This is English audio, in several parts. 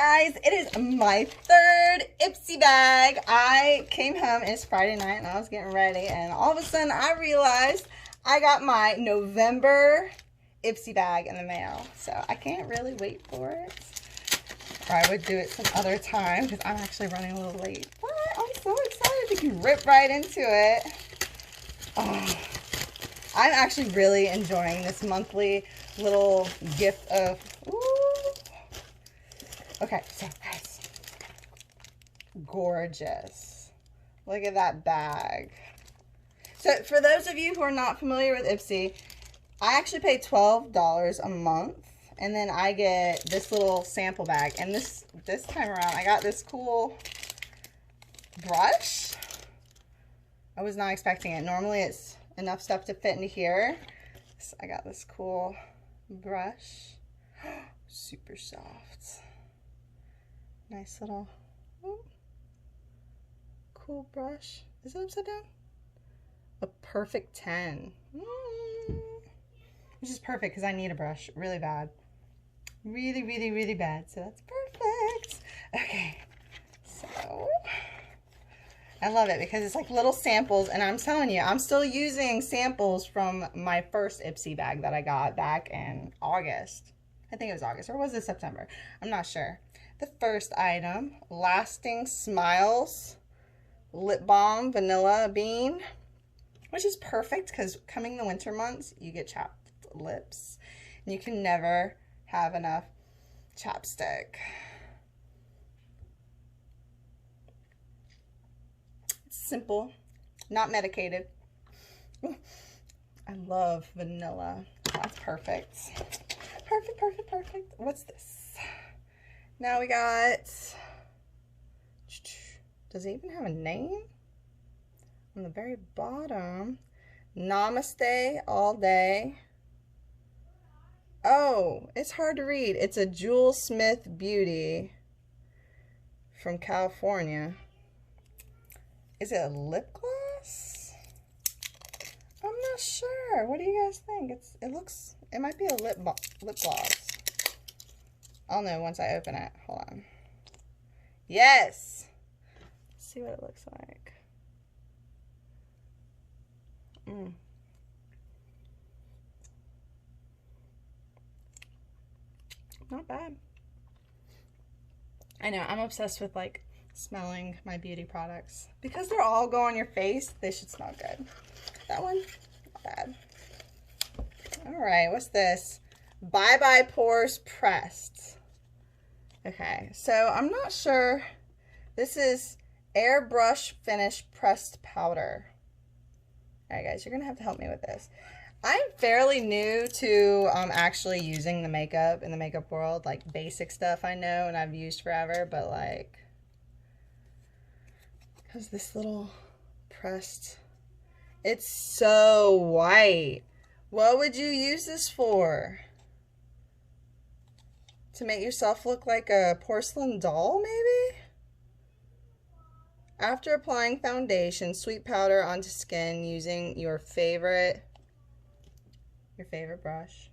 guys, it is my third Ipsy bag. I came home, it's Friday night, and I was getting ready, and all of a sudden I realized I got my November Ipsy bag in the mail. So I can't really wait for it. Or I would do it some other time because I'm actually running a little late. But I'm so excited we can rip right into it. Oh, I'm actually really enjoying this monthly little gift of, ooh. Okay, so guys, gorgeous. Look at that bag. So for those of you who are not familiar with Ipsy, I actually pay $12 a month, and then I get this little sample bag. And this time around, I got this cool brush. I was not expecting it. Normally it's enough stuff to fit into here. So I got this cool brush. Super soft. Nice little cool brush. Is it upside down? A perfect 10. Which is perfect because I need a brush really bad. Really, really, really bad. So that's perfect. Okay. So I love it because it's like little samples, and I'm telling you, I'm still using samples from my first Ipsy bag that I got back in August. I think it was August, or was it September? I'm not sure. The first item, Lasting Smiles Lip Balm Vanilla Bean, which is perfect because coming the winter months, you get chapped lips, and you can never have enough chapstick. It's simple, not medicated. Ooh, I love vanilla. That's perfect. Perfect, perfect, perfect. What's this? Now we got, does it even have a name? On the very bottom, Namaste All Day. Oh, it's hard to read. It's a Jewel Smith Beauty from California. Is it a lip gloss? I'm not sure. What do you guys think? It might be a lip gloss. I'll know once I open it. Hold on. Yes. Let's see what it looks like. Not bad. I know, I'm obsessed with like smelling my beauty products. Because they're all go on your face, they should smell good. That one, not bad. Alright, what's this? Bye Bye Pores Pressed. Okay, so I'm not sure. This is Airbrush Finish Pressed Powder. Alright guys, you're going to have to help me with this. I'm fairly new to actually using the makeup in the makeup world. Like basic stuff I know and I've used forever, but like, because this little pressed, it's so white. What would you use this for? To make yourself look like a porcelain doll, maybe? After applying foundation, sweet powder onto skin using your favorite brush.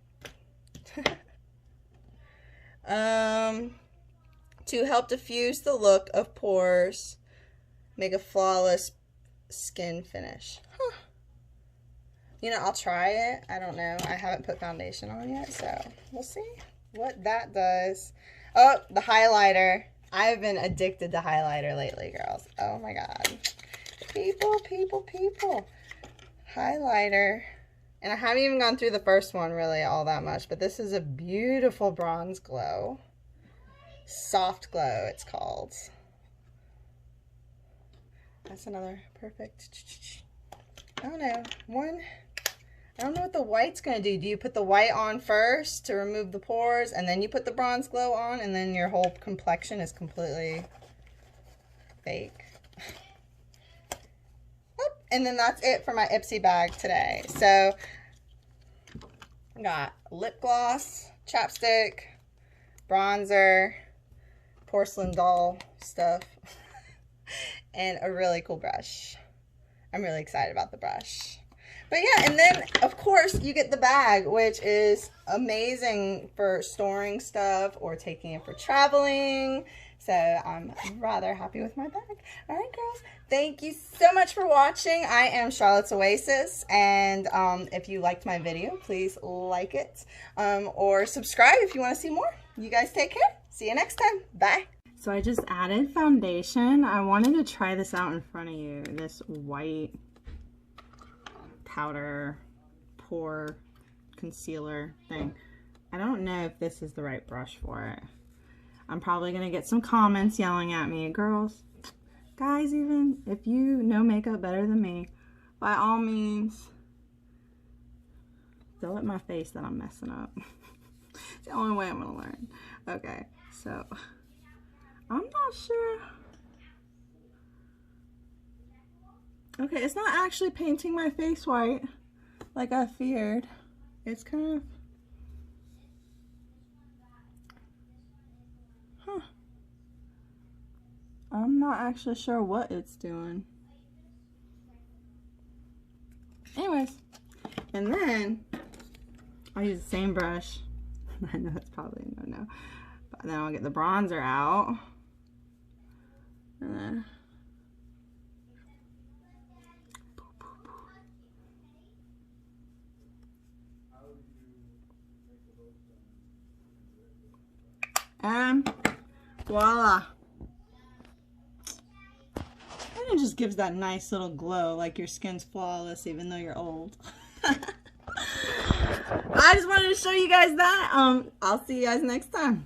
To help diffuse the look of pores, make a flawless skin finish. Huh. You know, I'll try it. I don't know. I haven't put foundation on yet, so we'll see what that does. Oh, the highlighter. I've been addicted to highlighter lately, girls. Oh my God. People, people, people. Highlighter. And I haven't even gone through the first one really all that much, but this is a beautiful bronze glow. Soft Glow, it's called. That's another perfect. I don't know. I don't know what the white's going to do. Do you put the white on first to remove the pores, and then you put the bronze glow on, and then your whole complexion is completely fake? And then that's it for my Ipsy bag today. So, I got lip gloss, chapstick, bronzer, porcelain doll stuff, and a really cool brush. I'm really excited about the brush. But yeah, and then of course you get the bag, which is amazing for storing stuff or taking it for traveling. So I'm rather happy with my bag. All right, girls, thank you so much for watching. I am Charlotte's Oasis, and if you liked my video, please like it or subscribe if you want to see more. You guys take care. See you next time. Bye. So I just added foundation. I wanted to try this out in front of you. This white powder pore concealer thing. I don't know if this is the right brush for it. I'm probably gonna get some comments yelling at me. Girls, guys, even if you know makeup better than me, by all means throw at my face that I'm messing up. It's the only way I'm gonna learn. Okay, so I'm not sure. Okay, it's not actually painting my face white like I feared. It's kind of, I'm not actually sure what it's doing. Anyways, and then I'll use the same brush. I know it's probably a no-no. But then I'll get the bronzer out. And then and voila. And it just gives that nice little glow, like your skin's flawless even though you're old. I just wanted to show you guys that. I'll see you guys next time.